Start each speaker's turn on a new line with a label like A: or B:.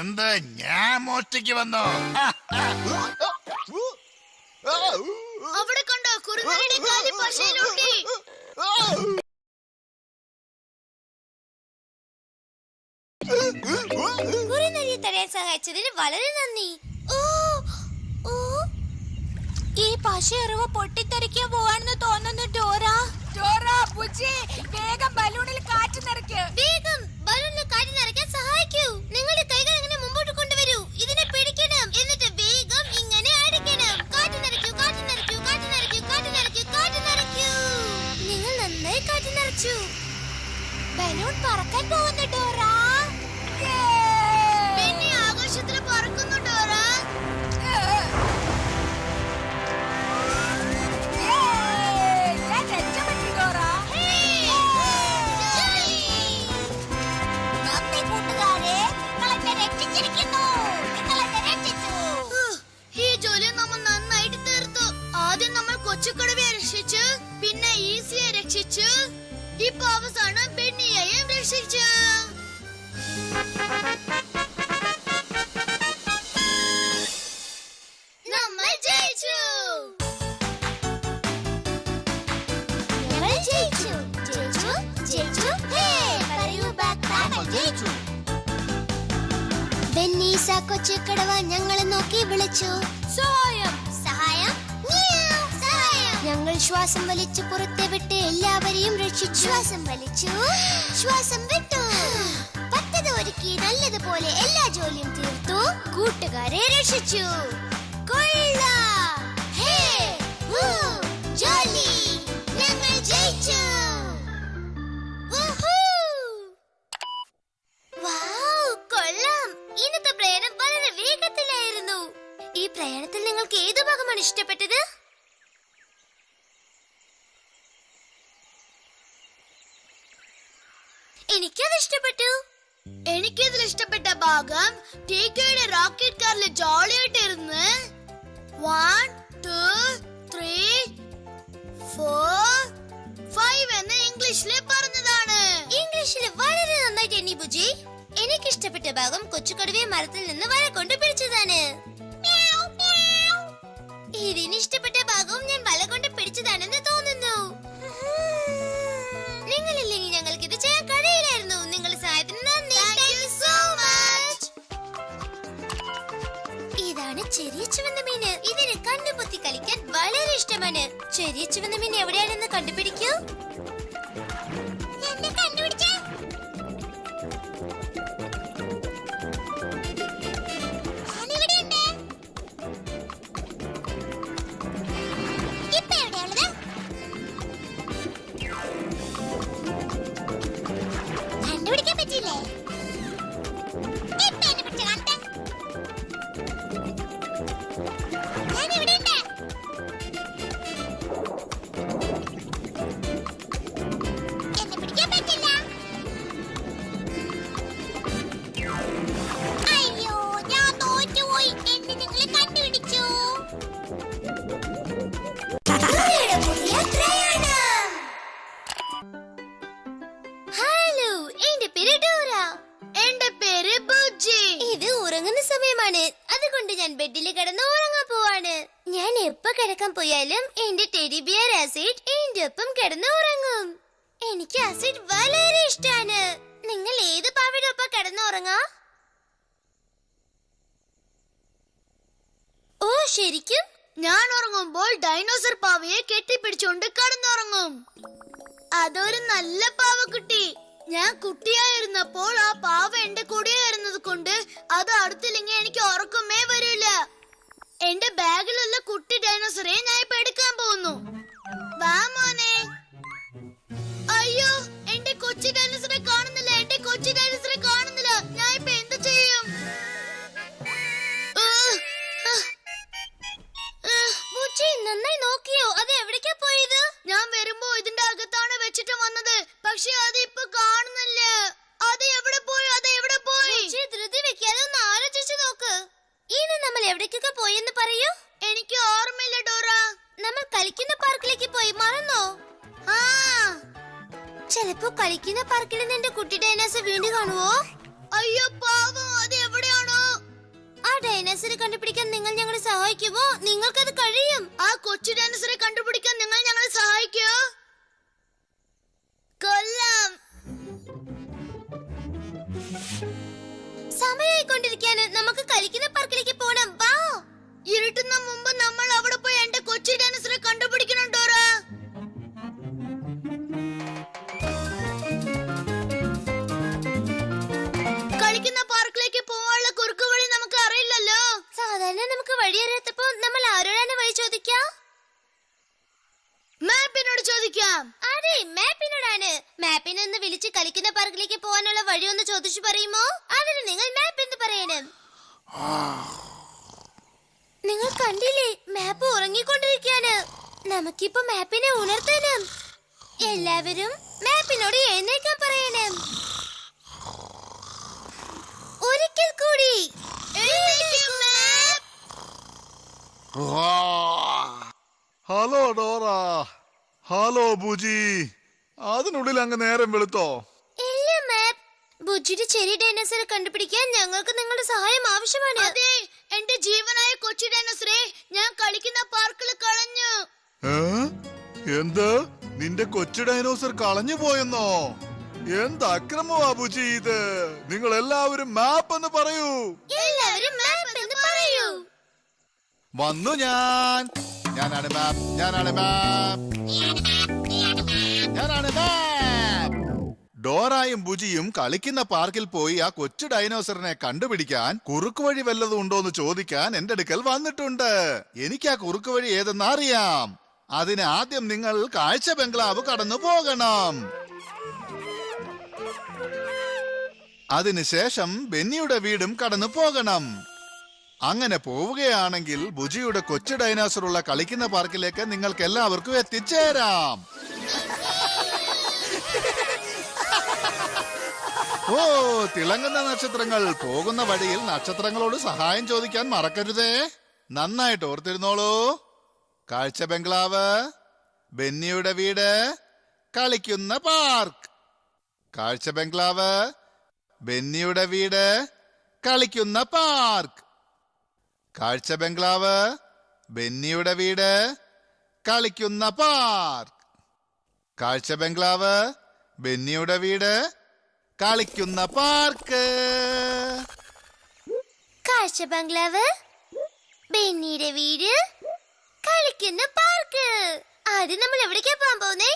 A: എന്ത് ഞാൻ മോഷ്ടിക്ക് വന്നോ?
B: അവിടെ കണ്ടോ കുറുനരിയുടെ കാലി പശയിലൂട്ടി. കുറുനരിയെ തടയാൻ സഹായിച്ചതിന് വളരെ നന്ദി. ഈ പശ എറിവ് പൊട്ടിത്തെറിക്കാൻ പോവാണെന്ന് തോന്നുന്നു ഡോറ.
C: വേഗം ബലൂണിൽ കാറ്റ് നിറയ്ക്ക്.
B: വേഗം ബലൂണിൽ കാറ്റ് നിറയ്ക്കാൻ സഹായിക്കൂ. നിങ്ങളുടെ കൈകൾ അങ്ങനെ മുമ്പോട്ട് കൊണ്ടുവരൂ. ഇതിനെ പിടിക്കണം. എന്നിട്ട് വേഗം ഇങ്ങനെ അടിക്കണം. കാറ്റ് നിറയ്ക്കൂ, കാറ്റ് നിറയ്ക്കൂ, കാറ്റ് നിറയ്ക്കൂ, കാറ്റ് നിറയ്ക്കൂ, കാറ്റ് നിറയ്ക്കൂ. നിങ്ങൾ നന്നായി കാറ്റ് നിറച്ചു. ബലൂൺ പറക്കാൻ പോകുന്നു ഡോറ. പിന്നെ ആകാശത്തിൽ പറക്കുന്നു ഡോറ. കൊച്ചുകടുവയെ രക്ഷിച്ചു, പിന്നെ ഈസിയെ രക്ഷിച്ചു, ഇപ്പൊ അവസാനം ബെന്നിയെയും രക്ഷിച്ചു. നമ്മൾ ജയിച്ചു. ബെന്നീസ കൊച്ചുകടുവ ഞങ്ങളെ നോക്കി വിളിച്ചു. സഹായം, സഹായം. ഞങ്ങൾ ശ്വാസം വലിച്ചു പുറത്തെ വിട്ട് എല്ലാവരെയും രക്ഷിച്ചു. ശ്വാസം വലിച്ചു, ശ്വാസം വിട്ടു. പദ്ധതി ഒരുക്കി നല്ലതുപോലെ എല്ലാ ജോലിയും തീർത്തു. കൂട്ടുകാരെ രക്ഷിച്ചു. കൊള്ളാം. ഹേ, ജോലി. ഞങ്ങൾ ജയിച്ചു. കൊള്ളാം. ഇന്നത്തെ പ്രയാണം വളരെ വേഗത്തിലായിരുന്നു. ഈ പ്രയാണത്തിൽ നിങ്ങൾക്ക് ഏതു ഭാഗമാണ് ഇഷ്ടപ്പെട്ടത്? എനിക്കത് ഇഷ്ടപ്പെട്ടു. എനിക്കതിൽ ഇഷ്ടപ്പെട്ട ഭാഗം ടികെയുടെ റോക്കറ്റ് കാറിൽ ജോളിയായിട്ടിരുന്ന് 1 2 3 4 5 എന്ന് ഇംഗ്ലീഷിൽ പറഞ്ഞതാണ്. ഇംഗ്ലീഷിൽ വളരെ നന്നായിട്ട് എണ്ണി ബുജി. എനിക്ക് ഇഷ്ടപ്പെട്ട ഭാഗം കൊച്ചുകടുവയെ മരത്തിൽ നിന്ന് വല കൊണ്ട് പിടിച്ചതാണ്. ഇതിന് ഇഷ്ടപ്പെട്ട ഭാഗവും ഞാൻ വല കൊണ്ട് പിടിച്ചതാണെന്ന് തോന്നുന്നു. നിങ്ങളില്ലെങ്കിൽ ഞങ്ങൾക്ക് ഇത് ചെയ്യാൻ കഴിയില്ലായിരുന്നു. നിങ്ങളുടെ സഹായത്തിന് നന്ദി. ഇതാണ് ചെറിയ ചുവന്ന മീന്. ഇതിന് കണ്ണുപൊത്തി കളിക്കാൻ വളരെ ഇഷ്ടമാണ്. ചെറിയ ചുവന്ന മീൻ എവിടെയാണെന്ന് കണ്ടുപിടിക്കൂ. കണ്ടുപിടിച്ചേ. അതുകൊണ്ട് ഞാൻ ബെഡിൽ കിടന്ന് ഉറങ്ങാൻ പോവാണ്. ഞാൻ എപ്പോ കിടക്കാൻ പോയാലും എന്റെ ടെഡി ബിയർ ആസിഡ് എന്റെ ഒപ്പം കിടന്ന് ഉറങ്ങും. എനിക്ക് ആസിഡ് വളരെ ഇഷ്ടാണ്. നിങ്ങൾ ഏത് പാവയുടെ ഒപ്പം കിടന്ന് ഉറങ്ങാ? ഓ ശരിക്കും? ഞാൻ ഉറങ്ങുമ്പോൾ ഡൈനോസർ പാവയെ കെട്ടിപ്പിടിച്ചുകൊണ്ട് കിടന്നുറങ്ങും. അതൊരു നല്ല പാവക്കുട്ടി. ഞാൻ കുട്ടിയായിരുന്നപ്പോൾ ആ പാവ എന്റെ കൂടെയായിരുന്നത് കൊണ്ട് അത് അടുത്തില്ലെങ്കിൽ എനിക്ക് ഉറക്കമേ വരില്ല. എന്റെ ബാഗിലുള്ള കുട്ടി ഡൈനോസറെ ഞാൻ ഇപ്പൊ എടുക്കാൻ പോകുന്നു. വാ മോനെ. അയ്യോ, എന്റെ കൊച്ചു ഡൈനോസറെ കാണുന്നില്ല. എന്റെ കൊച്ചു ഡൈനോസറെ കാണുന്നില്ല. ഞാൻ ഇപ്പൊ എന്ത് ചെയ്യും? നന്നായി നോക്കിയോ? അത് എവിടേക്കാ പോയത്? ഞാൻ വരുമ്പോ ഇതിന്റെ അകത്താണ് വെച്ചിട്ട് വന്നത്. പക്ഷെ അത് ഇപ്പൊ കാണുന്നില്ല. അത് എവിടെ പോയി? അത് എവിടെ പോയി? ധൃതി വെക്കാതെ ഒന്ന് ആലോചിച്ചു നോക്ക്. ഇനി നമ്മൾ എവിടേക്കൊക്കെ പോയെന്ന് പറയൂ. എനിക്ക് ഓർമ്മയില്ല ഡോറ. നമ്മൾ കളിക്കുന്ന പാർക്കിലേക്ക് പോയി. മറന്നോ? ചിലപ്പോ കളിക്കുന്ന പാർക്കിൽ നിന്റെ കുട്ടി ഡൈനോസർ വീണ്ടും കാണുവോ? അയ്യോ പാവം, അത് എവിടെയാണോ? ആ ഡൈനോസറെ കണ്ടുപിടിക്കാൻ നിങ്ങൾ ഞങ്ങളെ സഹായിക്കുമോ? നിങ്ങൾക്കത് കഴിയും. ആ കൊച്ചു ഡൈനോസറെ കണ്ടുപിടിക്കാൻ നിങ്ങൾ ഞങ്ങളെ സഹായിക്കോ? കൊല്ലാം. സമയമായിക്കൊണ്ടിരിക്കാന് നമുക്ക് കളിക്കുന്ന പാർക്കിലേക്ക് പോണം. വാ. ഇരുട്ടുന്ന മുമ്പ് നമ്മൾ അവിടെ പോയി എന്റെ കൊച്ചു ഡൈനോസറെ കണ്ടുപിടിക്കണം ഡോറ. കളിക്കുന്ന പാർക്കിലേക്ക് പോവാനുള്ള കുറുക്കു വഴി നമുക്ക് അറിയില്ലല്ലോ. സാധാരണ നമുക്ക് വഴി അറിയാത്തപ്പോ നമ്മൾ ആരോടാണ് വഴി ചോദിക്കാ? മാപ്പിനോട് ചോദിക്കാം. അതെ, മാപ്പിനോടാണ്. മാപ്പിനൊന്ന് വിളിച്ച് കളിക്കുന്ന പാർക്കിലേക്ക് പോകാനുള്ള വഴി ഒന്ന് ചോദിച്ചു പറയുമോ? അതിന് നിങ്ങൾ മാപ്പ് എന്ന് പറയണം. നിങ്ങൾ കണ്ടില്ലേ, മാപ്പ് ഉറങ്ങിക്കൊണ്ടിരിക്കാണ്. നമുക്കിപ്പോ മാപ്പിനെ ഉണർത്തണം. എല്ലാവരും മാപ്പിനോട് എഴുന്നേക്കാൻ പറയണം. ഒരിക്കൽ കൂടി.
D: Hello Dora. ഹലോ ബുജി. അതിനുള്ളിൽ അങ്ങ് നേരം വെളുത്തോ?
B: ഇല്ല മാപ്പ്. ബുജിയുടെ ചെറിയ ഡൈനോസറെ കണ്ടുപിടിക്കാൻ ഞങ്ങൾക്ക് നിങ്ങളുടെ സഹായം ആവശ്യമാണ്. അതെ, എന്റെ ജീവനായ കൊച്ചു ഡൈനോസറെ ഞാൻ കളിക്കുന്ന പാർക്കിൽ കളഞ്ഞു.
D: എന്ത്? നിന്റെ കൊച്ചു ഡൈനോസർ കളഞ്ഞു പോയെന്നോ? എന്ത് അക്രമമാ ബുജി ഇത്? നിങ്ങൾ എല്ലാവരും മാപ്പ് എന്ന് പറയൂ.
B: എല്ലാവരും മാപ്പ് എന്ന് പറയൂ.
D: വന്നു ഞാനാണ് മാപ്പ്. ഞാനാണ് മാപ്പ്. ഡോറായും ബുജിയും കളിക്കുന്ന പാർക്കിൽ പോയി ആ കൊച്ചു ഡൈനോസറിനെ കണ്ടുപിടിക്കാൻ കുറുക്കു വഴി വല്ലതും ഉണ്ടോന്ന് ചോദിക്കാൻ എന്റെ അടുക്കൽ വന്നിട്ടുണ്ട്. എനിക്ക് ആ കുറുക്കു വഴി ഏതെന്ന് അറിയാം. അതിന് ആദ്യം നിങ്ങൾ കാഴ്ച ബംഗ്ലാവ് കടന്നു പോകണം. അതിനുശേഷം ബെന്നിയുടെ വീടും കടന്നു പോകണം. അങ്ങനെ പോവുകയാണെങ്കിൽ ബുജിയുടെ കൊച്ചു ഡൈനോസർ ഉള്ള കളിക്കുന്ന പാർക്കിലേക്ക് നിങ്ങൾക്ക് എല്ലാവർക്കും എത്തിച്ചേരാം. ഓ, തിളങ്ങുന്ന നക്ഷത്രങ്ങൾ. പോകുന്ന വഴിയിൽ നക്ഷത്രങ്ങളോട് സഹായം ചോദിക്കാൻ മറക്കരുതേ. നന്നായിട്ട് ഓർത്തിരുന്നോളൂ. കാഴ്ച ബംഗ്ലാവ്, ബെന്നിയുടെ വീട്, കളിക്കുന്ന പാർക്ക്. കാഴ്ച ബംഗ്ലാവ്, ബെന്നിയുടെ വീട്, കളിക്കുന്ന പാർക്ക്. കാഴ്ച ബംഗ്ലാവ്, ബെന്നിയുടെ വീട്, കളിക്കുന്ന പാർക്ക്. കാഴ്ച ബംഗ്ലാവ്, ബെന്നിയുടെ വീട്, കളിക്കുന്ന പാർക്ക്.
B: കാഴ്ച ബംഗ്ലാവ്, ബെന്നിയുടെ വീട്, കളിക്കുന്ന പാർക്ക്. ആദ്യം നമ്മൾ എവിടേക്കാ പോകാൻ പോകുന്നേ?